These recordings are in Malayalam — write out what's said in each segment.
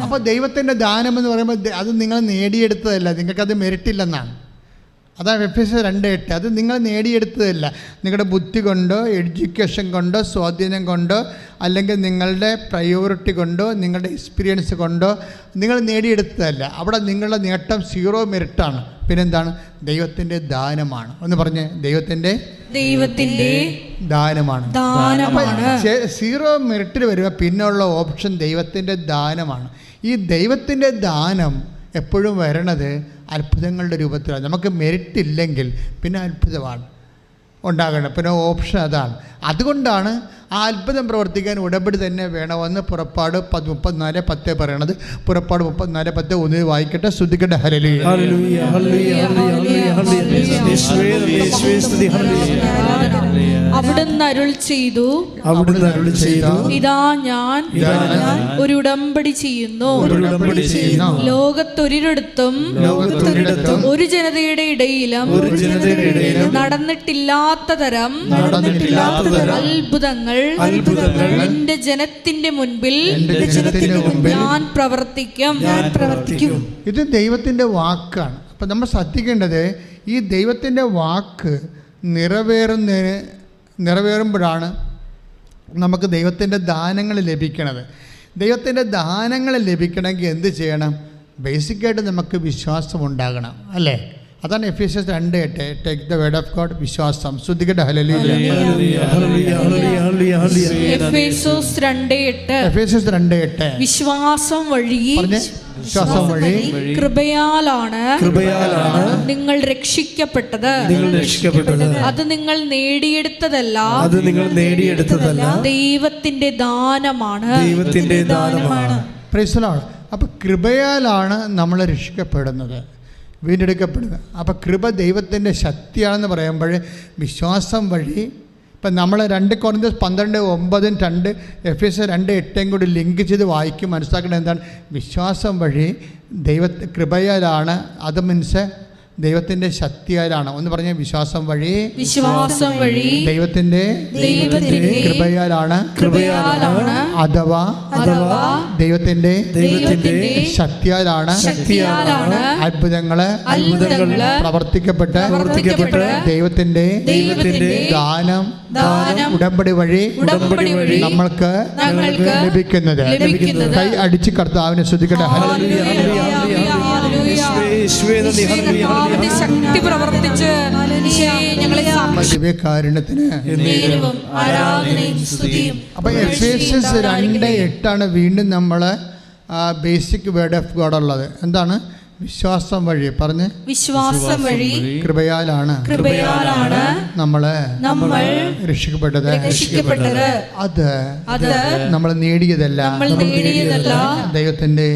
അപ്പോൾ ദൈവത്തിൻ്റെ ദാനം എന്ന് പറയുമ്പോൾ അത് നിങ്ങൾ നേടിയെടുത്തതല്ല, നിങ്ങൾക്കത് മെറിറ്റില്ലെന്നാണ്. അതാണ് എഫേസ്യർ 2:8. അത് നിങ്ങൾ നേടിയെടുത്തതല്ല, നിങ്ങളുടെ ബുദ്ധി കൊണ്ടോ എഡ്യൂക്കേഷൻ കൊണ്ടോ സ്വാധീനം കൊണ്ടോ അല്ലെങ്കിൽ നിങ്ങളുടെ പ്രയോറിറ്റി കൊണ്ടോ നിങ്ങളുടെ എക്സ്പീരിയൻസ് കൊണ്ടോ നിങ്ങൾ നേടിയെടുത്തതല്ല. അവിടെ നിങ്ങളുടെ നേട്ടം 0 മെറിറ്റാണ്. പിന്നെന്താണ്? ദൈവത്തിൻ്റെ ദാനമാണ്. ഒന്ന് പറഞ്ഞ്, ദൈവത്തിൻ്റെ ദാനമാണ്. 0 മെറിറ്റിൽ വരുമ്പോൾ പിന്നെയുള്ള ഓപ്ഷൻ ദൈവത്തിൻ്റെ ദാനമാണ്. ഈ ദൈവത്തിൻ്റെ ദാനം എപ്പോഴും വരണത് അത്ഭുതങ്ങളുടെ രൂപത്തിലാണ്. നമുക്ക് മെറിറ്റ് ഇല്ലെങ്കിൽ പിന്നെ അത്ഭുതമാണ് ഉണ്ടാകണം, പിന്നെ ഓപ്ഷൻ അതാണ്. അതുകൊണ്ടാണ് ആ അത്ഭുതം പ്രവർത്തിക്കാൻ ഉടമ്പടി തന്നെ വേണമെന്ന് പുറപ്പാട് 34:10 പറയണത്. പുറപ്പാട് 34:10 ഒന്ന് വായിക്കട്ടെ, ശ്രദ്ധിക്കട്ടെ. ഹല്ലേലൂയ. അവിടുന്ന് അരുൾ ചെയ്തു, ഇതാ ഞാൻ ഒരു ഉടമ്പടി ചെയ്യുന്നു. ലോകത്തൊരിടത്തും ഒരു ജനതയുടെ ഇടയിലും നടന്നിട്ടില്ലാത്ത തരം അത്ഭുതങ്ങൾ എന്റെ ജനത്തിന്റെ മുൻപിൽ ഞാൻ പ്രവർത്തിക്കും. ഇത് ദൈവത്തിന്റെ വാക്കാണ്. അപ്പം നമ്മൾ ശ്രദ്ധിക്കേണ്ടത്, ഈ ദൈവത്തിന്റെ വാക്ക് നിറവേറുമ്പോഴാണ് നമുക്ക് ദൈവത്തിൻ്റെ ദാനങ്ങൾ ലഭിക്കണത്. ദൈവത്തിൻ്റെ ദാനങ്ങൾ ലഭിക്കണമെങ്കിൽ എന്ത് ചെയ്യണം? ബേസിക്കായിട്ട് നമുക്ക് വിശ്വാസം ഉണ്ടാകണം, അല്ലേ? അതാണ് എഫേസ്യസ് 2:8. Take the word of God. വിശ്വാസം. ശ്രദ്ധിക്കട്ടെ. ഹല്ലേലൂയ. എഫേസ്യസ് 2:8 വിശ്വാസം വഴി കൃപയാലാണ് നിങ്ങൾ രക്ഷിക്കപ്പെട്ടത്. അത് നിങ്ങൾ നേടിയെടുത്തതല്ല, ദൈവത്തിന്റെ ദാനമാണ്. Praise the Lord. അപ്പോൾ കൃപയാലാണ് നമ്മൾ രക്ഷിക്കപ്പെടുന്നത്, വീണ്ടെടുക്കപ്പെടുന്നത്. അപ്പോൾ കൃപ ദൈവത്തിൻ്റെ ശക്തിയാണെന്ന് പറയുമ്പോൾ വിശ്വാസം വഴി ഇപ്പം നമ്മൾ 2 കൊരിന്ത്യർ 12:9, 2 എഫേസ്യർ 2:8 കൂടി ലിങ്ക് ചെയ്ത് വായിക്കും. മനസ്സിലാക്കേണ്ടത് എന്താണ്? വിശ്വാസം വഴി കൃപയാലാണ്, അത് മീൻസ് ദൈവത്തിൻ്റെ ശക്തിയാലാണ്. ഒന്ന് പറഞ്ഞ, വിശ്വാസം വഴി ദൈവത്തിൻ്റെ കൃപയാലാണ്, അഥവാ ദൈവത്തിൻ്റെ ശക്തിയാലാണ് അത്ഭുതങ്ങള് പ്രവർത്തിക്കപ്പെട്ട് ദൈവത്തിൻ്റെ ദാനം ഉടമ്പടി വഴി നമ്മൾക്ക് ലഭിക്കുന്നത്. കൈ അടിച്ച് കർത്താവിനെ സ്തുതിക്കട്ടെ. ശക്തി പ്രവർത്തിച്ച് അപ്പൊ എഫേസ്യസ് 2:8 വീണ്ടും നമ്മൾ ബേസിക് വേർഡ് ഓഫ് ഗോഡ് ഉള്ളത്. എന്താണ്? വിശ്വാസം വഴി. പറഞ്ഞ്, വിശ്വാസം വഴി കൃപയാലാണ് നമ്മൾ രക്ഷിക്കപ്പെട്ടത്. അത് നമ്മൾ നേടിയതല്ല, ദൈവത്തിന്റെ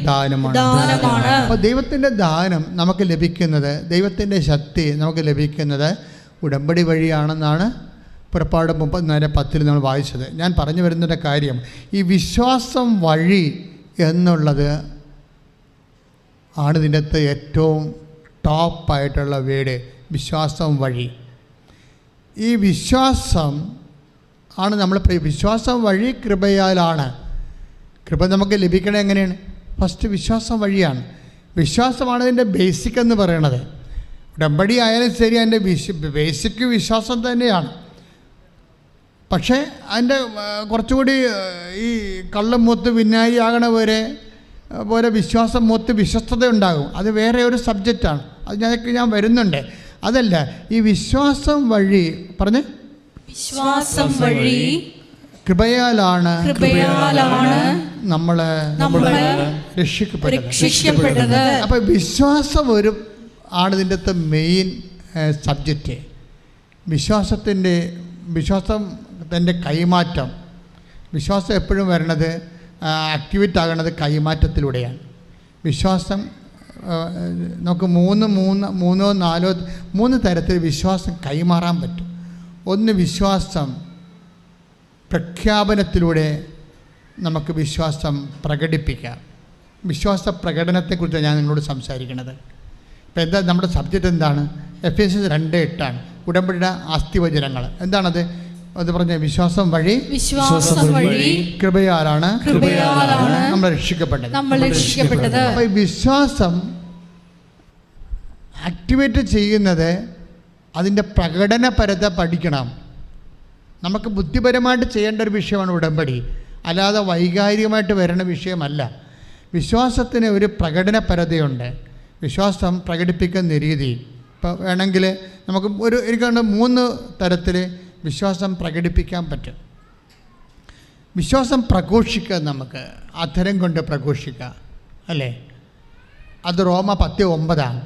ദാനമാണ്. അപ്പൊ ദൈവത്തിന്റെ ദാനം നമുക്ക് ലഭിക്കുന്നത്, ദൈവത്തിന്റെ ശക്തി നമുക്ക് ലഭിക്കുന്നത് ഉടമ്പടി വഴിയാണെന്നാണ് പുറപ്പാട് 34:10 നമ്മൾ വായിച്ചത്. ഞാൻ പറഞ്ഞു വരുന്നതിൻ്റെ കാര്യം, ഈ വിശ്വാസം വഴി എന്നുള്ളത് ആണ് ഇതിൻ്റെ അകത്ത് ഏറ്റവും ടോപ്പായിട്ടുള്ള വേഡ്. വിശ്വാസം വഴി. ഈ വിശ്വാസം ആണ് നമ്മൾ വിശ്വാസം വഴി കൃപയാലാണ്. കൃപ നമുക്ക് ലഭിക്കണത് എങ്ങനെയാണ്? ഫസ്റ്റ് വിശ്വാസം വഴിയാണ്. വിശ്വാസമാണ് ഇതിൻ്റെ ബേസിക് എന്ന് പറയണത്. ഉടമ്പടി ആയാലും ശരി, അതിൻ്റെ ബേസിക് വിശ്വാസം തന്നെയാണ്. പക്ഷേ അതിൻ്റെ കുറച്ചുകൂടി ഈ കള്ളം മൂത്ത് വിനായി ആകണ പോലെ വിശ്വാസം മൂത്ത് വിശ്വസ്തത ഉണ്ടാകും. അത് വേറെ ഒരു സബ്ജക്റ്റാണ്. അത് ഞാൻ വരുന്നുണ്ട്. അതല്ല, ഈ വിശ്വാസം വഴി പറഞ്ഞ്, വിശ്വാസം വഴി കൃപയാലാണ് നമ്മള് രക്ഷിക്കപ്പെട്ടത്. അപ്പൊ വിശ്വാസം ആണ് ഇതിൻ്റെ അകത്ത് മെയിൻ സബ്ജക്റ്റ്. വിശ്വാസത്തിൻ്റെ കൈമാറ്റം. വിശ്വാസം എപ്പോഴും വരണത്, ആക്ടിവേറ്റ് ആകണത് കൈമാറ്റത്തിലൂടെയാണ്. വിശ്വാസം നമുക്ക് മൂന്നോ നാലോ തരത്തിൽ വിശ്വാസം കൈമാറാൻ പറ്റും. ഒന്ന്, വിശ്വാസം പ്രഖ്യാപനത്തിലൂടെ നമുക്ക് വിശ്വാസം പ്രകടിപ്പിക്കാം. വിശ്വാസ പ്രകടനത്തെക്കുറിച്ചാണ് ഞാൻ നിങ്ങളോട് സംസാരിക്കുന്നത്. ഇപ്പം എന്താ നമ്മുടെ സബ്ജക്റ്റ്? എന്താണ്? എഫേസ്യസ് 2:8 ഉടമ്പടിയുടെ അസ്ഥിവചനങ്ങൾ. എന്താണത്? അത് പറഞ്ഞ വിശ്വാസം വഴി കൃപയാലാണ് നമ്മൾ രക്ഷിക്കപ്പെട്ടത്. അപ്പോൾ ഈ വിശ്വാസം ആക്ടിവേറ്റ് ചെയ്യുന്നത് അതിൻ്റെ പ്രകടനപരത പഠിക്കണം. നമുക്ക് ബുദ്ധിപരമായിട്ട് ചെയ്യേണ്ട ഒരു വിഷയമാണ് ഉടമ്പടി, അല്ലാതെ വൈകാരികമായിട്ട് വരുന്ന വിഷയമല്ല. വിശ്വാസത്തിന് ഒരു പ്രകടനപരതയുണ്ട്, വിശ്വാസം പ്രകടിപ്പിക്കുന്ന രീതി. ഇപ്പോൾ വേണമെങ്കിൽ നമുക്ക് എനിക്കുണ്ട് 3 തരത്തിൽ വിശ്വാസം പ്രകടിപ്പിക്കാൻ പറ്റും. വിശ്വാസം പ്രഘോഷിക്കുക, നമുക്ക് അധരം കൊണ്ട് പ്രഘോഷിക്കുക, അല്ലേ? അത് റോമ 10:9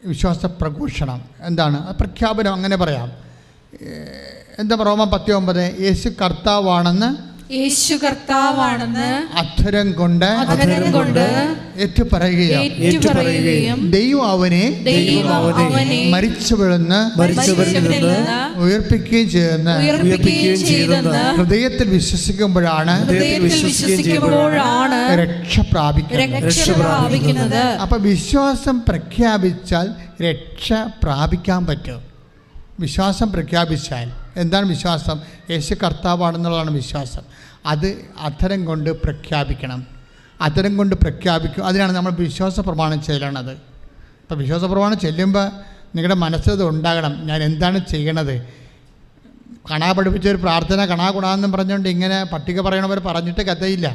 വിശ്വാസ പ്രഘോഷണം. എന്താണ് പ്രഖ്യാപനം? അങ്ങനെ പറയാം. എന്താ റോമ 10:9? യേശു കർത്താവാണെന്ന് അധരം കൊണ്ട് ഏറ്റുപറയുകയും ദൈവം അവനെ മരിച്ചവരെന്ന് ഉയർപ്പിക്കുകയും ചെയ്യുന്ന ഹൃദയത്തിൽ വിശ്വസിക്കുമ്പോഴാണ് രക്ഷ പ്രാപിക്കുന്നത്. അപ്പൊ വിശ്വാസം പ്രഖ്യാപിച്ചാൽ രക്ഷ പ്രാപിക്കാൻ പറ്റും. വിശ്വാസം പ്രഖ്യാപിച്ചാൽ എന്താണ് വിശ്വാസം? യേശു കർത്താവാണെന്നുള്ളതാണ് വിശ്വാസം. അത് അധരം കൊണ്ട് പ്രഖ്യാപിക്കണം. അധരം കൊണ്ട് പ്രഖ്യാപിക്കും. അതിനാണ് നമ്മൾ വിശ്വാസ പ്രമാണം ചെല്ലണത്. അപ്പോൾ വിശ്വാസ പ്രമാണം ചെല്ലുമ്പോൾ നിങ്ങളുടെ മനസ്സിൽ ഉണ്ടാകണം, ഞാൻ എന്താണ് ചെയ്യണത്. കണാ പഠിപ്പിച്ചൊരു പ്രാർത്ഥന കണാകുണാന്നും പറഞ്ഞുകൊണ്ട് ഇങ്ങനെ പട്ടിക പറയണവർ പറഞ്ഞിട്ട് കഥയില്ല.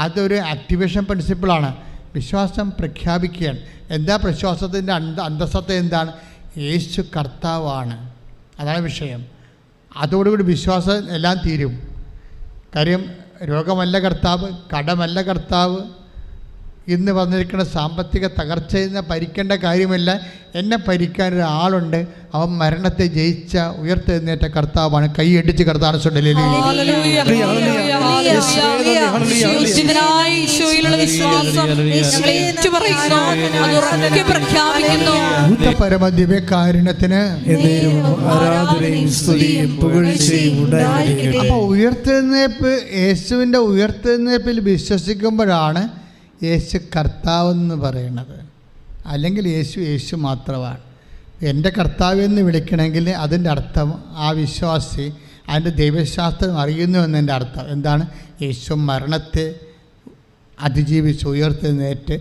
അതൊരു ആക്ടിവേഷൻ പ്രിൻസിപ്പിളാണ്. വിശ്വാസം പ്രഖ്യാപിക്കുകയാണ്. എന്താ വിശ്വാസത്തിൻ്റെ അന്തസ്സത്ത എന്താണ്? യേശു കർത്താവാണ്, അതാണ് വിഷയം. അതോടുകൂടി വിശ്വാസം എല്ലാം തീരും. കാര്യം രോഗമല്ല കർത്താവ്, കടമല്ല കർത്താവ്, ഇന്ന് വന്നിരിക്കുന്ന സാമ്പത്തിക തകർച്ചയിൽ നിന്ന് ഭരിക്കേണ്ട കാര്യമില്ല. എന്നെ ഭരിക്കാൻ ഒരാളുണ്ട്, അവൻ മരണത്തെ ജയിച്ച ഉയർത്തെഴുന്നേറ്റ കർത്താവാണ്. കൈയടിച്ച് കർത്താവ് പരമ ദിവ്യകാരുണ്യത്തിന്. അപ്പൊ ഉയർത്തെഴുന്നേൽപ്പ്, യേശുവിൻ്റെ ഉയർത്തെഴുന്നേൽപ്പിൽ വിശ്വസിക്കുമ്പോഴാണ് യേശു കർത്താവെന്ന് പറയുന്നത്. അല്ലെങ്കിൽ യേശു മാത്രമാണ്. എൻ്റെ കർത്താവ് എന്ന് വിളിക്കണമെങ്കിൽ അതിൻ്റെ അർത്ഥം ആ വിശ്വാസി അതിൻ്റെ ദൈവശാസ്ത്രം അറിയുന്നു എന്നതിൻ്റെ അർത്ഥം എന്താണ്? യേശു മരണത്തെ അതിജീവിച്ച് ഉയർത്തെഴുന്നേറ്റ്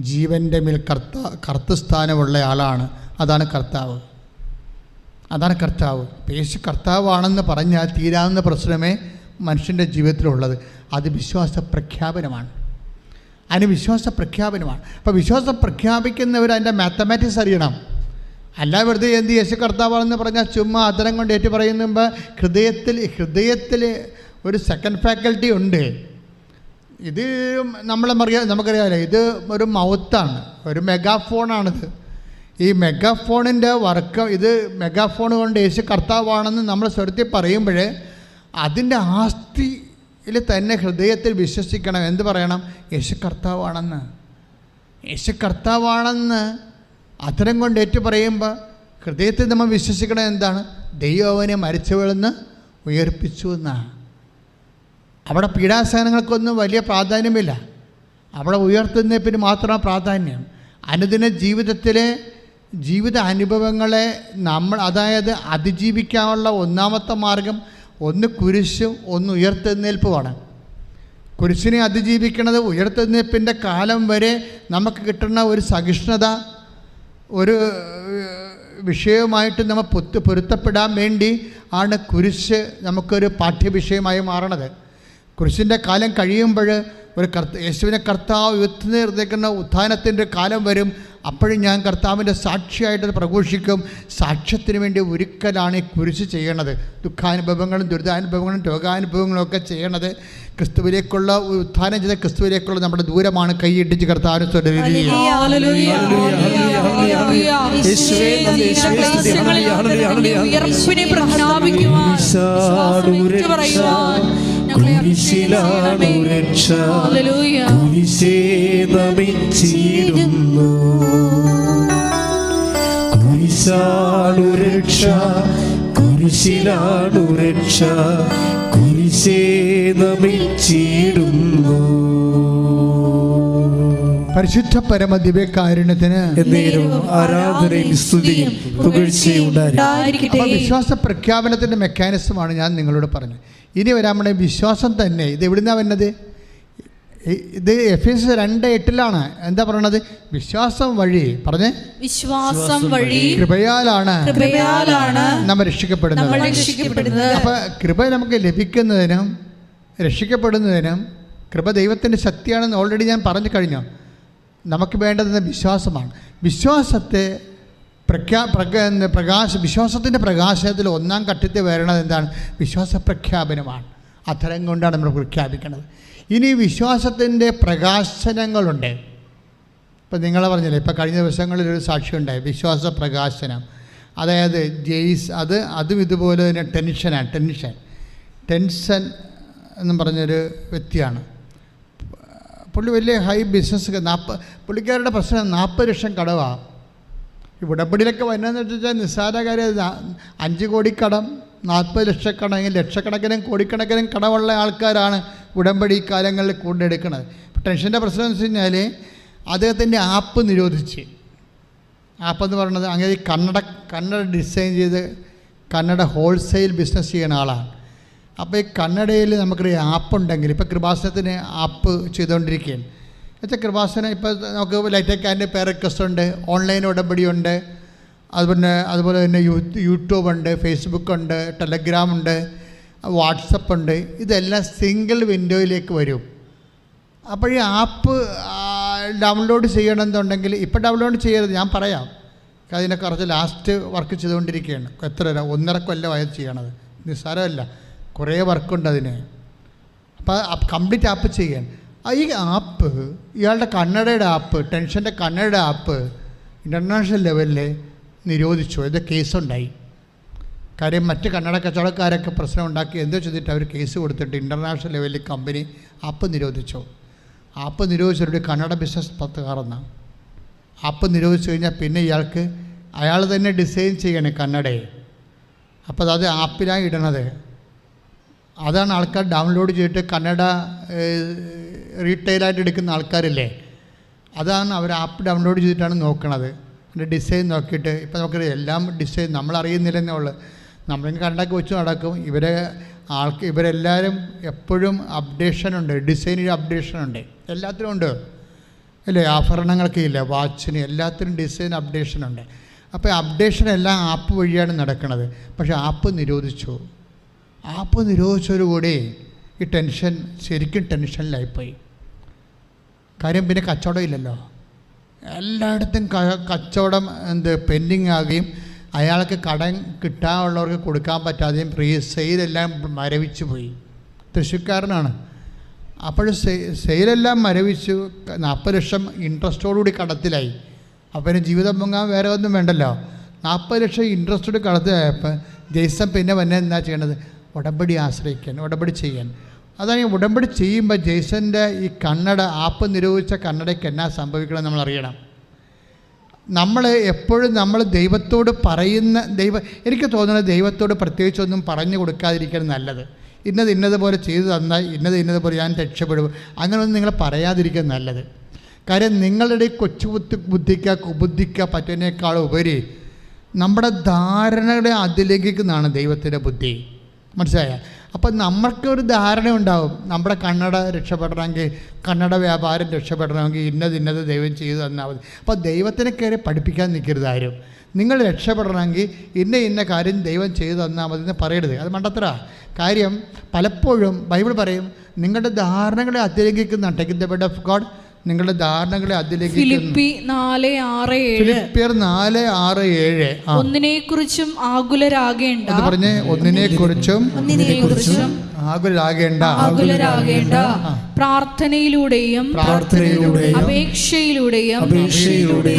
ജീവൻ്റെ മേൽ കർത്തൃസ്ഥാനമുള്ള ആളാണ്. അതാണ് കർത്താവ്. യേശു കർത്താവാണെന്ന് പറഞ്ഞാൽ തീരാവുന്ന പ്രശ്നമേ മനുഷ്യൻ്റെ ജീവിതത്തിലുള്ളത്. അത് വിശ്വാസ പ്രഖ്യാപനമാണ്. അതിന് വിശ്വാസ പ്രഖ്യാപനമാണ്. അപ്പോൾ വിശ്വാസം പ്രഖ്യാപിക്കുന്നവർ അതിൻ്റെ മാത്തമാറ്റിക്സ് അറിയണം. അല്ല വെറുതെ എന്ത് യേശു കർത്താവാണെന്ന് പറഞ്ഞാൽ ചുമ്മാ അധരം കൊണ്ട് ഏറ്റു പറയുമ്പോൾ ഹൃദയത്തിൽ ഒരു സെക്കൻഡ് ഫാക്കൽറ്റി ഉണ്ട്. ഇത് നമുക്കറിയാമല്ലോ, ഇത് ഒരു മൗത്താണ്, ഒരു മെഗാഫോണാണിത്. ഈ മെഗാഫോണിൻ്റെ ഇത് മെഗാഫോൺ കൊണ്ട് യേശു കർത്താവാണെന്ന് നമ്മൾ സ്വരത്തിൽ പറയുമ്പോൾ അതിൻ്റെ ആസ്തിയിൽ തന്നെ ഹൃദയത്തിൽ വിശ്വസിക്കണം. എന്ത് പറയണം? യേശു കർത്താവാണെന്ന് അധരം കൊണ്ട് ഏറ്റു പറയുമ്പോൾ ഹൃദയത്തിൽ നമ്മൾ വിശ്വസിക്കണം. എന്താണ്? ദൈവം അവനെ മരിച്ചവളെന്ന് ഉയർപ്പിച്ചു എന്നാണ്. അവിടെ പീഡാസഹനങ്ങൾക്കൊന്നും വലിയ പ്രാധാന്യമില്ല. അവിടെ ഉയർത്തുന്നതിന് മാത്രമാണ് പ്രാധാന്യം. അനുദിന ജീവിതത്തിലെ ജീവിത അനുഭവങ്ങളെ അതായത് അതിജീവിക്കാനുള്ള ഒന്നാമത്തെ മാർഗം ഒന്ന് കുരിശും ഒന്ന് ഉയർത്തെഴുന്നേൽപ്പുമാണ്. കുരിശിനെ അതിജീവിക്കുന്നത് ഉയർത്തെഴുന്നേൽപ്പിൻ്റെ കാലം വരെ നമുക്ക് കിട്ടുന്ന ഒരു സഹിഷ്ണുത, ഒരു വിഷയവുമായിട്ട് നമ്മൾ പൊരുത്തപ്പെടാൻ വേണ്ടി ആണ് കുരിശ് നമുക്കൊരു പാഠ്യവിഷയമായി മാറണത്. കുരിശിൻ്റെ കാലം കഴിയുമ്പോൾ യേശുവിനെ കർത്താവ് ഉയർത്തുന്ന ഉത്ഥാനത്തിൻ്റെ കാലം വരും. അപ്പോഴും ഞാൻ കർത്താവിൻ്റെ സാക്ഷിയായിട്ട് പ്രഘോഷിക്കും. സാക്ഷ്യത്തിന് വേണ്ടി ഒരിക്കലാണ് ഈ കുരിശ് ചെയ്യണത്. ദുഃഖാനുഭവങ്ങളും ദുരിതാനുഭവങ്ങളും രോഗാനുഭവങ്ങളും ഒക്കെ ചെയ്യണത് ക്രിസ്തുവിലേക്കുള്ള ഉത്ഥാനം ചെയ്ത ക്രിസ്തുവിലേക്കുള്ള നമ്മുടെ ദൂരമാണ്. കൈയിട്ടിച്ച് കർത്താവിന് കുരിശിലാണു രക്ഷ, കുരിശേ നമിച്ചിടുന്നു. കുരിശാണു രക്ഷ, കുരിശിലാണു രക്ഷ, കുരിശേ നമിച്ചിടുന്നു. പരിശുദ്ധ പരമ ദിവ്യകാരുണ്യത്തിന് എന്നേരവും ആരാധനയും സ്തുതിയും പുകഴ്ചയും ഉണ്ടായിരിക്കട്ടെ. അപ്പോൾ വിശ്വാസ പ്രഖ്യാപനത്തിൻ്റെ മെക്കാനിസമാണ് ഞാൻ നിങ്ങളോട് പറഞ്ഞത്. ഇനി വരാൻ വിശ്വാസം തന്നെ. ഇത് എവിടുന്നാണ് വരുന്നത്? ഇത് എഫേസ്യർ 2:8 എന്താ പറയണത്? വിശ്വാസം വഴി പറഞ്ഞേ, വിശ്വാസം വഴി കൃപയാലാണ് നമ്മൾ രക്ഷിക്കപ്പെടുന്നത്. അപ്പോൾ കൃപ നമുക്ക് ലഭിക്കുന്നതിനും രക്ഷിക്കപ്പെടുന്നതിനും കൃപ ദൈവത്തിൻ്റെ ശക്തിയാണെന്ന് ഓൾറെഡി ഞാൻ പറഞ്ഞു കഴിഞ്ഞു. നമുക്ക് വേണ്ടത് വിശ്വാസമാണ്. വിശ്വാസത്തെ വിശ്വാസത്തിൻ്റെ പ്രകാശത്തിൽ ഒന്നാം ഘട്ടത്തിൽ വരണത് എന്താണ്? വിശ്വാസ പ്രഖ്യാപനമാണ്. അത്തരം കൊണ്ടാണ് നമ്മൾ പ്രഖ്യാപിക്കുന്നത്. ഇനി വിശ്വാസത്തിൻ്റെ പ്രകാശനങ്ങളുണ്ട്. ഇപ്പം നിങ്ങളെ പറഞ്ഞില്ലേ, ഇപ്പം കഴിഞ്ഞ ദിവസങ്ങളിലൊരു സാക്ഷ്യം ഉണ്ടായി, വിശ്വാസ പ്രകാശനം. അതായത് അതും ഇതുപോലെ തന്നെ ടെൻഷൻ എന്നും പറഞ്ഞൊരു വ്യക്തിയാണ്. പുള്ളി വലിയ ഹൈ ബിസിനസ്, പുള്ളിക്കാരുടെ പ്രശ്നം 40 ലക്ഷം കടവാണ്. ഈ ഉടമ്പടിയിലൊക്കെ വരുന്നതെന്ന് വെച്ചാൽ നിസ്സാര കാര്യം. 5 കോടി കടം, 40 ലക്ഷക്കണക്കിന് ലക്ഷക്കണക്കിനും കോടിക്കണക്കിനും കടമുള്ള ആൾക്കാരാണ് ഉടമ്പടി കാലങ്ങളിൽ കൊണ്ടെടുക്കുന്നത്. ടെൻഷൻ്റെ പ്രശ്നം എന്ന് വെച്ച് കഴിഞ്ഞാൽ അദ്ദേഹത്തിൻ്റെ ആപ്പ് നിരോധിച്ച്. ആപ്പെന്ന് പറയുന്നത് അങ്ങനെ കന്നഡ ഡിസൈൻ ചെയ്ത് കന്നഡ ഹോൾസെയിൽ ബിസിനസ് ചെയ്യുന്ന ആളാണ്. അപ്പോൾ ഈ കന്നഡയിൽ നമുക്കൊരു ആപ്പുണ്ടെങ്കിൽ, ഇപ്പോൾ കൃപാസനത്തിന് ആപ്പ് ചെയ്തുകൊണ്ടിരിക്കുകയാണ്. എന്നുവെച്ചാൽ കൃപാസനം ഇപ്പോൾ നമുക്ക് ലൈറ്റൊക്കെ അതിൻ്റെ പേ റിക്വസ്റ്റ് ഉണ്ട്, ഓൺലൈൻ ഉടമ്പടിയുണ്ട്, അതുപോലെ തന്നെ യൂട്യൂബ് ഉണ്ട്, ഫേസ്ബുക്ക് ഉണ്ട്, ടെലഗ്രാം ഉണ്ട്, വാട്സപ്പ് ഉണ്ട്. ഇതെല്ലാം സിംഗിൾ വിൻഡോയിലേക്ക് വരും. അപ്പോൾ ഈ ആപ്പ് ഡൗൺലോഡ് ചെയ്യണമെന്നുണ്ടെങ്കിൽ ഇപ്പോൾ ഡൗൺലോഡ് ചെയ്യരുത്, ഞാൻ പറയാം. അതിനെ കുറച്ച് ലാസ്റ്റ് വർക്ക് ചെയ്തുകൊണ്ടിരിക്കുകയാണ്. എത്ര 1.5 കൊല്ലമായത് ചെയ്യണത്, നിസ്സാരമല്ല, കുറേ വർക്കുണ്ട് അതിന്. അപ്പോൾ കംപ്ലീറ്റ് ആപ്പ് ചെയ്യാൻ ഈ ആപ്പ്, ഇയാളുടെ കന്നഡയുടെ ആപ്പ്, ടെൻഷൻ്റെ കന്നഡയുടെ ആപ്പ് ഇൻ്റർനാഷണൽ ലെവലിൽ നിരോധിച്ചു. ഇത് കേസുണ്ടായി. കാര്യം മറ്റ് കന്നഡ കച്ചവടക്കാരൊക്കെ പ്രശ്നം ഉണ്ടാക്കി എന്തോ ചെയ്തിട്ട് അവർ കേസ് കൊടുത്തിട്ട് ഇൻ്റർനാഷണൽ ലെവലിൽ കമ്പനി ആപ്പ് നിരോധിച്ചു. ആപ്പ് നിരോധിച്ചവരുടെ കന്നഡ ബിസിനസ് തകർന്ന. ആപ്പ് നിരോധിച്ചു കഴിഞ്ഞാൽ പിന്നെ അയാൾ തന്നെ ഡിസൈൻ ചെയ്യണേ കന്നഡയെ. അപ്പോൾ അത് ആപ്പിലാണ് ഇടണത്. അതാണ് ആൾക്കാർ ഡൗൺലോഡ് ചെയ്തിട്ട് കന്നഡ റീറ്റെയിലായിട്ട് എടുക്കുന്ന ആൾക്കാരില്ലേ, അതാണ് അവർ ആപ്പ് ഡൗൺലോഡ് ചെയ്തിട്ടാണ് നോക്കണത്. അതിൻ്റെ ഡിസൈൻ നോക്കിയിട്ട് ഇപ്പോൾ നമുക്ക് എല്ലാം ഡിസൈൻ നമ്മളറിയുന്നില്ലെന്നേ ഉള്ളൂ. നമ്മളിങ്ങനെ കണ്ടൊക്കെ വെച്ച് നടക്കും. ഇവരെല്ലാവരും എപ്പോഴും അപ്ഡേഷനുണ്ട്, ഡിസൈനിൽ അപ്ഡേഷനുണ്ട്, എല്ലാത്തിനും ഉണ്ട് അല്ലേ? ആഭരണങ്ങൾക്ക് ഇല്ല, വാച്ചിന്, എല്ലാത്തിനും ഡിസൈൻ അപ്ഡേഷനുണ്ട്. അപ്പോൾ അപ്ഡേഷൻ എല്ലാം ആപ്പ് വഴിയാണ് നടക്കുന്നത്. പക്ഷേ ആപ്പ് നിരോധിച്ചു. ആപ്പ് നിരോധിച്ചതോടുകൂടി ഈ ടെൻഷൻ ശരിക്കും ടെൻഷനിലായിപ്പോയി. കാര്യം പിന്നെ കച്ചവടം ഇല്ലല്ലോ, എല്ലായിടത്തും കച്ചവടം പെൻഡിങ് ആകുകയും അയാൾക്ക് കടം കിട്ടാനുള്ളവർക്ക് കൊടുക്കാൻ പറ്റാതെയും സെയിലെല്ലാം മരവിച്ചു പോയി. തൃശ്ശൂർക്കാരനാണ്. അപ്പോൾ സെയിലെല്ലാം മരവിച്ചു. 40 ലക്ഷം ഇൻട്രസ്റ്റോടുകൂടി കടത്തിലായി. അപ്പം ജീവിതം പൊങ്ങാൻ വേറെ ഒന്നും വേണ്ടല്ലോ. 40 ലക്ഷം ഇൻട്രസ്റ്റോട് കടത്തിലായപ്പോൾ ജെയ്സൺ പിന്നെ എന്നാ ചെയ്യണത്? ഉടമ്പടി ആശ്രയിക്കാൻ, ഉടമ്പടി ചെയ്യാൻ. അതാണ് ഈ ഉടമ്പടി ചെയ്യുമ്പോൾ ജെയ്സൻ്റെ ഈ കന്നഡ ആപ്പ് നിരോധിച്ച കന്നഡയ്ക്ക് എന്നാ സംഭവിക്കണം നമ്മൾ അറിയണം. നമ്മൾ എപ്പോഴും നമ്മൾ ദൈവത്തോട് പറയുന്ന എനിക്ക് തോന്നുന്നത് ദൈവത്തോട് പ്രത്യേകിച്ചൊന്നും പറഞ്ഞു കൊടുക്കാതിരിക്കണം നല്ലത്. ഇന്നതുപോലെ ചെയ്തു തന്നാൽ ഇന്നതുപോലെ ഞാൻ രക്ഷപ്പെടും, അങ്ങനെയൊന്നും നിങ്ങൾ പറയാതിരിക്കാൻ നല്ലത്. കാര്യം നിങ്ങളുടെ കൊച്ചു ബുദ്ധിക്ക് പറ്റുന്നതിനേക്കാൾ ഉപരി നമ്മുടെ ധാരണകളെ അതിലംഘിക്കുന്നതാണ് ദൈവത്തിൻ്റെ ബുദ്ധി. മനസ്സിലായ? അപ്പം നമ്മൾക്കൊരു ധാരണ ഉണ്ടാവും, നമ്മുടെ കന്നഡ രക്ഷപ്പെടണമെങ്കിൽ, കന്നഡ വ്യാപാരം രക്ഷപ്പെടണമെങ്കിൽ ഇന്നത് ദൈവം ചെയ്തു തന്നാൽ മതി. അപ്പോൾ ദൈവത്തിനെ കയറി പഠിപ്പിക്കാൻ നിൽക്കരുത് ആരും. നിങ്ങൾ രക്ഷപ്പെടണമെങ്കിൽ ഇന്ന കാര്യം ദൈവം ചെയ്തു തന്നാൽ മതി എന്ന് പറയരുത്. അത് മണ്ടത്തര. കാര്യം പലപ്പോഴും ബൈബിൾ പറയും നിങ്ങളുടെ ധാരണകളെ അതിലംഘിക്കുന്ന take the word of God, നിങ്ങളുടെ ധാരണകളെ അതിലംഘിക്കുന്നു. ഫിലിപ്പിയർ 4:6-7. ഒന്നിനെക്കുറിച്ചും ആകുലരാകേണ്ട. അത് പറഞ്ഞേ, ഒന്നിനെക്കുറിച്ചും ആകുലരാകേണ്ട. പ്രാർത്ഥനയിലൂടെയും അപേക്ഷയിലൂടെയും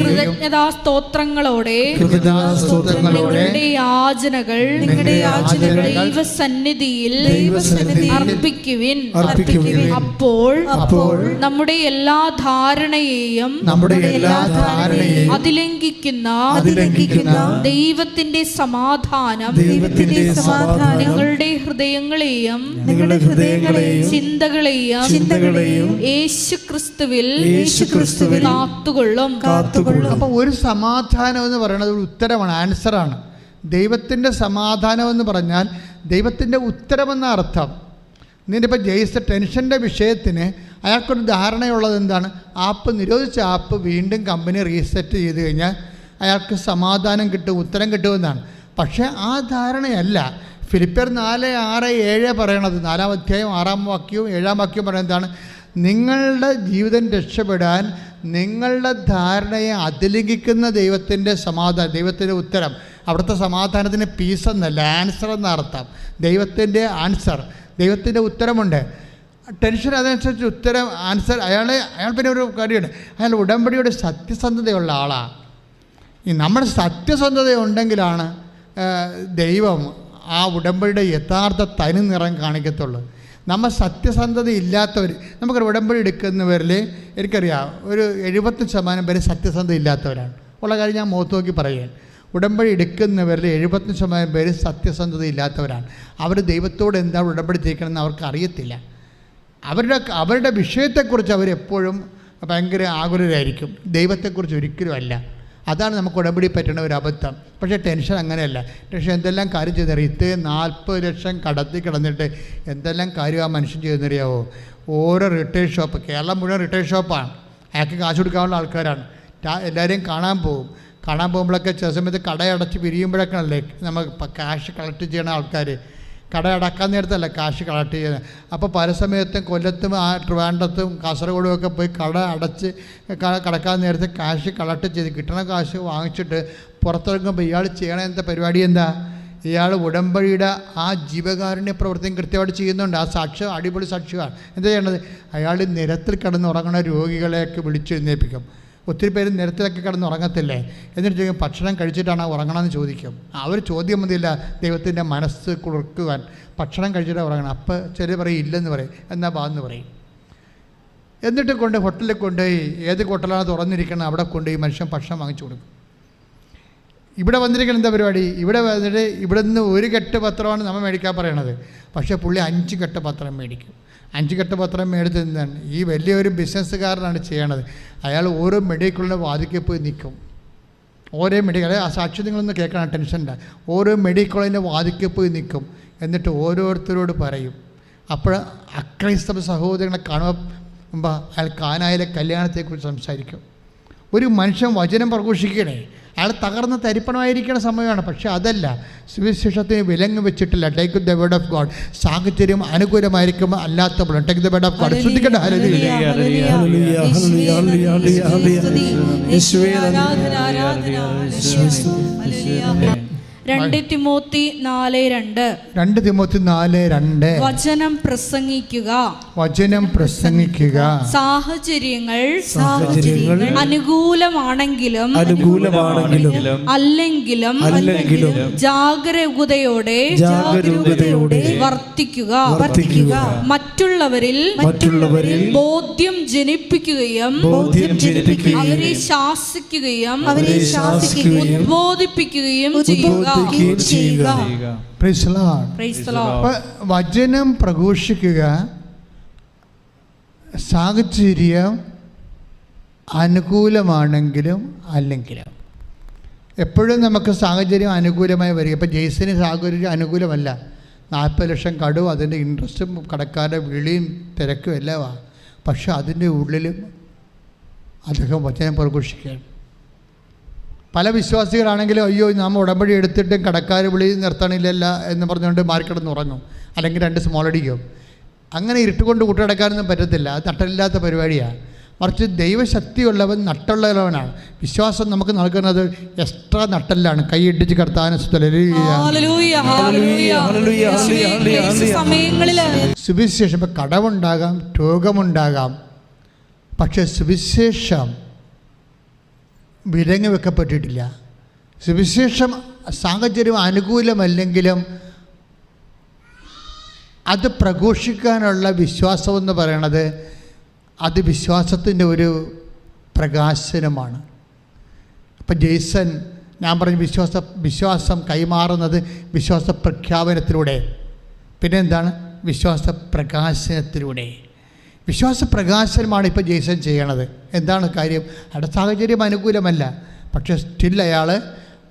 കൃതജ്ഞതാസ്തോത്രങ്ങളോടെ നിങ്ങളുടെ യാചനകൾ ദൈവസന്നിധിയിൽ അർപ്പിക്കുവിൻ. അപ്പോൾ നമ്മുടെ എല്ലാ ധാരണയെയും അതിലംഘിക്കുന്ന ദൈവത്തിന്റെ സമാധാനം നിങ്ങളുടെ ഹൃദയങ്ങളെയും നിങ്ങളുടെ ഹൃദയങ്ങളെയും ചിന്തകളെയും യേശുക്രിസ്തുവിൽ കാത്തുകൊള്ളും. അപ്പോൾ ഒരു സമാധാനം എന്ന് പറയുന്നത് ഒരു ഉത്തരമാണ്, ആൻസറാണ്. ദൈവത്തിൻ്റെ സമാധാനം എന്ന് പറഞ്ഞാൽ ദൈവത്തിൻ്റെ ഉത്തരമെന്ന അർത്ഥം. നിൻ്റെ ഇപ്പോൾ ജയിച്ച ടെൻഷൻ്റെ വിഷയത്തിന് അയാൾക്കൊരു ധാരണയുള്ളത് എന്താണ്? ആപ്പ് നിരോധിച്ച ആപ്പ് വീണ്ടും കമ്പനി റീസെറ്റ് ചെയ്ത് കഴിഞ്ഞാൽ അയാൾക്ക് സമാധാനം കിട്ടും, ഉത്തരം കിട്ടുമെന്നാണ്. പക്ഷേ ആ ധാരണയല്ല ഫിലിപ്പിയർ 4:6-7 പറയണത്. 4-ാം അധ്യായം 6-ാം വാക്യവും 7-ാം വാക്യവും പറയുന്നത് എന്താണ്? നിങ്ങളുടെ ജീവിതം രക്ഷപ്പെടാൻ നിങ്ങളുടെ ധാരണയെ അതിലംഘിക്കുന്ന ദൈവത്തിൻ്റെ സമാധാനം, ദൈവത്തിൻ്റെ ഉത്തരം. അവിടുത്തെ സമാധാനത്തിന് പീസ് എന്നല്ല, ആൻസർ എന്ന അർത്ഥം. ദൈവത്തിൻ്റെ ആൻസർ, ദൈവത്തിൻ്റെ ഉത്തരമുണ്ട്. ടെൻഷൻ അതനുസരിച്ച് ഉത്തരം, ആൻസർ. അയാൾ പിന്നെ ഒരു കാര്യമാണ്, അയാൾ ഉടമ്പടിയുടെ സത്യസന്ധതയുള്ള ആളാണ്. ഈ നമ്മുടെ സത്യസന്ധത ഉണ്ടെങ്കിലാണ് ദൈവം ആ ഉടമ്പടിയുടെ യഥാർത്ഥ തനി നിറം കാണിക്കത്തുള്ളൂ. നമ്മൾ സത്യസന്ധത ഇല്ലാത്തവർ, നമുക്കൊരു ഉടമ്പടി എടുക്കുന്നവരിൽ എനിക്കറിയാം ഒരു 70% പേര് സത്യസന്ധത ഇല്ലാത്തവരാണ്. ഉള്ള കാര്യം ഞാൻ മുഖത്ത് നോക്കി പറയുകയാണ്. ഉടമ്പടി എടുക്കുന്നവരിൽ 70% പേര് സത്യസന്ധത ഇല്ലാത്തവരാണ്. അവർ ദൈവത്തോട് എന്താണ് ഉടമ്പടി ചെയ്യിക്കണമെന്ന് അവർക്ക് അറിയത്തില്ല. അവരുടെ വിഷയത്തെക്കുറിച്ച് അവരെപ്പോഴും ഭയങ്കര ആകുലരായിരിക്കും, ദൈവത്തെക്കുറിച്ച് ഒരിക്കലും അല്ല. അതാണ് നമുക്ക് ഉടമ്പടി പറ്റുന്ന ഒരു അബദ്ധം. പക്ഷേ ടെൻഷൻ അങ്ങനെയല്ല. ടെൻഷൻ എന്തെല്ലാം കാര്യം ചെയ്തറിയാം. 40 ലക്ഷം കടത്തി കിടന്നിട്ട് എന്തെല്ലാം കാര്യം ആ മനുഷ്യൻ ചെയ്തെന്നറിയാവോ? ഓരോ റിട്ടയർ ഷോപ്പ്, കേരളം മുഴുവൻ റിട്ടയർ ഷോപ്പാണ്. അയാൾക്ക് കാശ് കൊടുക്കാനുള്ള ആൾക്കാരാണ്. എല്ലാവരെയും കാണാൻ പോകുമ്പോഴൊക്കെ ചില സമയത്ത് കടയടച്ച് പിരിയുമ്പോഴൊക്കെയല്ലേ നമ്മൾ കാശ് കളക്ട് ചെയ്യണ ആൾക്കാർ. കട അടക്കാൻ നേരത്തല്ല കാശ് കളക്ട് ചെയ്യുന്നത്. അപ്പോൾ പല സമയത്തും കൊല്ലത്തും ട്രിവാൻഡ്രത്തും കാസർഗോഡും ഒക്കെ പോയി കട അടച്ച് കടക്കാൻ നേരത്തെ കാശ് കളക്ട് ചെയ്ത് കിട്ടണ കാശ് വാങ്ങിച്ചിട്ട് പുറത്തിറങ്ങുമ്പോൾ ഇയാൾ ചെയ്യണ എന്താ പരിപാടി? എന്താ? ഇയാൾ ഉടമ്പടിയുടെ ആ ജീവകാരുണ്യ പ്രവർത്തനം കൃത്യമായിട്ട് ചെയ്യുന്നുണ്ട്. ആ സാക്ഷ്യം അടിപൊളി സാക്ഷ്യമാണ്. എന്താ ചെയ്യേണ്ടത്? അയാൾ നിരത്തിൽ കിടന്നുറങ്ങുന്ന രോഗികളെയൊക്കെ വിളിച്ചെഴുന്നേൽപ്പിക്കും. ഒത്തിരി പേര് നിരത്തിലൊക്കെ കിടന്ന് ഉറങ്ങത്തില്ലേ? എന്നിട്ട് ചോദിക്കും ഭക്ഷണം കഴിച്ചിട്ടാണ് ഉറങ്ങണമെന്ന് ചോദിക്കും. അവർ ചോദ്യം മതിയില്ല ദൈവത്തിൻ്റെ മനസ്സ് കുളിർക്കുവാൻ. ഭക്ഷണം കഴിച്ചിട്ടാണ് ഉറങ്ങണം. അപ്പോൾ ചിലർ പറയും ഇല്ലെന്ന് പറയും, എന്നാൽ ബാന്ന് പറയും. എന്നിട്ട് ഹോട്ടലിൽ കൊണ്ടുപോയി, ഏത് ഹോട്ടലാണ് തുറന്നിരിക്കുന്നത് അവിടെ കൊണ്ടുപോയി മനുഷ്യൻ ഭക്ഷണം വാങ്ങിച്ചു കൊടുക്കും. ഇവിടെ വന്നിരിക്കുന്ന എന്താ പരിപാടി? ഇവിടെ വന്നിട്ട് ഇവിടെ നിന്ന് 1 കെട്ട് പത്രമാണ് നമ്മൾ മേടിക്കാൻ പറയണത്. പക്ഷേ പുള്ളി 5 കെട്ട് പത്രം മേടിക്കും. 5 കെട്ട് പത്രം മേടിച്ച് എന്താണ് ഈ വലിയൊരു ബിസിനസ്സുകാരനാണ് ചെയ്യണത്. അയാൾ ഓരോ മെഡിക്കലിൻ്റെ വാതിക്കൽ പോയി നിൽക്കും. ഓരോ മെഡിക്കൽ, ആ സാക്ഷി നിങ്ങളൊന്ന് കേൾക്കണം, ടെൻഷൻ്റെ. ഓരോ മെഡിക്കലിൻ്റെ വാതിക്കൽ പോയി നിൽക്കും. എന്നിട്ട് ഓരോരുത്തരോട് പറയും. അപ്പോൾ അക്രൈസ്തവ സഹോദരങ്ങളെ കാണുമ്പോൾ അയാൾ കാനായിലെ കല്യാണത്തെക്കുറിച്ച് സംസാരിക്കും. ഒരു മനുഷ്യൻ വചനം പ്രഘോഷിക്കണേ, അയാൾ തകർന്ന് തരിപ്പണമായിരിക്കുന്ന സമയമാണ്. പക്ഷേ അതല്ല, സുവിശേഷത്തിന് വിലങ്ങ് വെച്ചിട്ടില്ല. Take the word of God. സാഹചര്യം അനുകൂലമായിരിക്കുമ്പോൾ അല്ലാത്തപ്പോൾ take the word of God. ശ്രദ്ധിക്കട്ടെ. 2 തിമോത്തി 4:2 വചനം പ്രസംഗിക്കുക. സാഹചര്യങ്ങൾ അനുകൂലമാണെങ്കിലും അല്ലെങ്കിലും ജാഗരൂകതയോടെ വർത്തിക്കുക. മറ്റുള്ളവരിൽ ബോധ്യം ജനിപ്പിക്കുകയും അവരെ ശാസിക്കുകയും ഉദ്ബോധിപ്പിക്കുകയും ചെയ്യുക. വചനം പ്രഘോഷിക്കുക. സാഹചര്യം അനുകൂലമാണെങ്കിലും അല്ലെങ്കിലും. എപ്പോഴും നമുക്ക് സാഹചര്യം അനുകൂലമായി വരിക. ഇപ്പം ജെയ്സിന് സാഹചര്യം അനുകൂലമല്ല. 40 ലക്ഷം കടവും അതിൻ്റെ ഇൻട്രസ്റ്റും കടക്കാരുടെ വിളിയും തിരക്കും എല്ലാമാണ്. പക്ഷെ അതിൻ്റെ ഉള്ളിലും അദ്ദേഹം വചനം പ്രഘോഷിക്കുകയാണ്. പല വിശ്വാസികളാണെങ്കിലും അയ്യോ നമ്മൾ ഉടമ്പടി എടുത്തിട്ടും കടക്കാർ വിളി നിർത്തണില്ലല്ല എന്ന് പറഞ്ഞുകൊണ്ട് മാറിക്കിടന്ന് ഉറങ്ങും, അല്ലെങ്കിൽ 2 സ്മോൾ അടിക്കും. അങ്ങനെ ഇരുട്ടുകൊണ്ട് കൂട്ടിടക്കാനൊന്നും പറ്റത്തില്ല. അത് നട്ടലില്ലാത്ത പരിപാടിയാണ്. മറിച്ച് ദൈവശക്തിയുള്ളവൻ നട്ടുള്ളവനാണ്. വിശ്വാസം നമുക്ക് നൽകുന്നത് എക്സ്ട്രാ നട്ടല്ലാണ്. കൈയിട്ടിച്ച് കർത്താവിനെ സുവിശേഷം. ഇപ്പം കടമുണ്ടാകാം, രോഗമുണ്ടാകാം, പക്ഷേ സുവിശേഷം വിലങ്ങ് വെക്കപ്പെട്ടിട്ടില്ല. സുവിശേഷം സാഹചര്യം അനുകൂലമല്ലെങ്കിലും അത് പ്രഘോഷിക്കാനുള്ള വിശ്വാസമെന്ന് പറയണത് അത് വിശ്വാസത്തിൻ്റെ ഒരു പ്രകാശനമാണ്. അപ്പം ജെയ്സൺ ഞാൻ പറഞ്ഞു വിശ്വാസം കൈമാറുന്നത് വിശ്വാസ പ്രഖ്യാപനത്തിലൂടെ. പിന്നെ എന്താണ്? വിശ്വാസ പ്രകാശനത്തിലൂടെ. വിശ്വാസ പ്രകാശനമാണ് ഇപ്പോൾ ജെയ്സൺ ചെയ്യണത്. എന്താണ് കാര്യം? അവിടെ സാഹചര്യം അനുകൂലമല്ല, പക്ഷേ സ്റ്റിൽ അയാൾ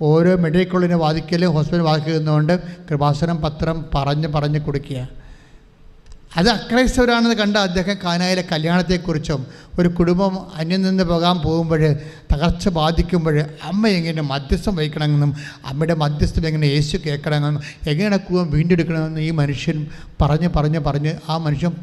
ഓരോ മെഡിക്കൽ കോളേജിനെ വാദിക്കലും ഹോസ്പിറ്റൽ വാദിക്കുന്നതുകൊണ്ട് കൃപാസനം പത്രം പറഞ്ഞ് കൊടുക്കുക. അത് അക്രൈസ്തവരാണെന്ന് കണ്ട അദ്ദേഹം കാനായിലെ കല്യാണത്തെക്കുറിച്ചും ഒരു കുടുംബം അന്യം നിന്ന് പോകാൻ പോകുമ്പോൾ തകർച്ച ബാധിക്കുമ്പോൾ അമ്മ എങ്ങനെ മധ്യസ്ഥം വഹിക്കണമെന്നും അമ്മയുടെ മധ്യസ്ഥം എങ്ങനെ യേശു കേൾക്കണമെന്നും എങ്ങനെ കുടുംബം വീണ്ടെടുക്കണമെന്നും ഈ മനുഷ്യൻ പറഞ്ഞ് ആ മനുഷ്യൻ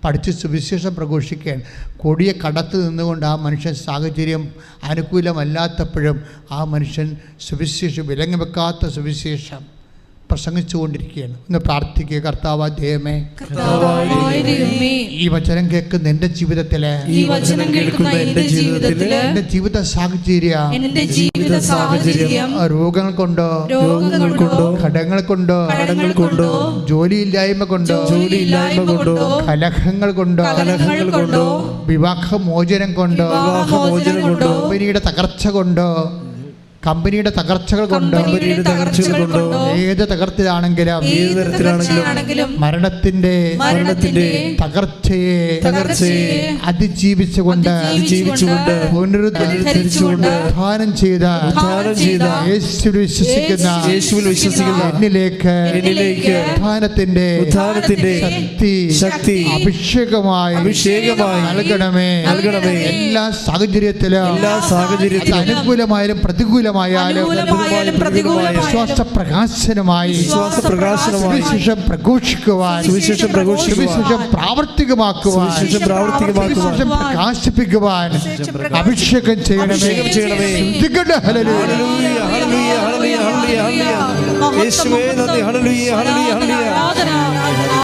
പഠിച്ച് സുവിശേഷം പ്രഘോഷിക്കാൻ കൊടിയ കടത്ത് നിന്നുകൊണ്ട് ആ മനുഷ്യൻ സാഹചര്യം അനുകൂലമല്ലാത്തപ്പോഴും ആ മനുഷ്യൻ സുവിശേഷം വിലങ്ങ് വെക്കാത്ത സുവിശേഷം പ്രസംഗിച്ചുകൊണ്ടിരിക്കുകയാണ്. ഒന്ന് പ്രാർത്ഥിക്കുക. കർത്താവായ ദൈവമേ, ഈ വചനം കേൾക്കുന്ന എൻ്റെ ജീവിതത്തിലെ എൻ്റെ ജീവിത സാഹചര്യം രോഗങ്ങൾ കൊണ്ടോ കടങ്ങൾ കൊണ്ടോ ജോലിയില്ലായ്മ കൊണ്ടോ കലഹങ്ങൾ കൊണ്ടോ വിവാഹമോചനം കൊണ്ടോ കമ്പനിയുടെ തകർച്ചകൾ കൊണ്ടോ ഏത് തകർച്ചയാണെങ്കിലും മരണത്തിന്റെ തകർച്ചയെ അതിജീവിച്ചുകൊണ്ട് പുനരുദ്ധാനം ചെയ്ത യേശുവിൽ വിശ്വസിക്കുന്ന എന്നിലേക്ക് ഉദ്ധാനത്തിന്റെ ശക്തി അഭിഷേകമായി നൽകണമേ. എല്ലാ സാഹചര്യത്തിലും അനുകൂലമായാലും പ്രതികൂലമായാലും വിശ്വാസ പ്രകാശനമായി സുവിശേഷം പ്രഘോഷിക്കുവാൻ, സുവിശേഷം പ്രാവർത്തികമാക്കുവാൻ, സുവിശേഷം പ്രകാശിപ്പിക്കുവാൻ അഭിഷേകം ചെയ്യണമേ. യേശുവേ നന്ദി. Hallelujah hallelujah hallelujah.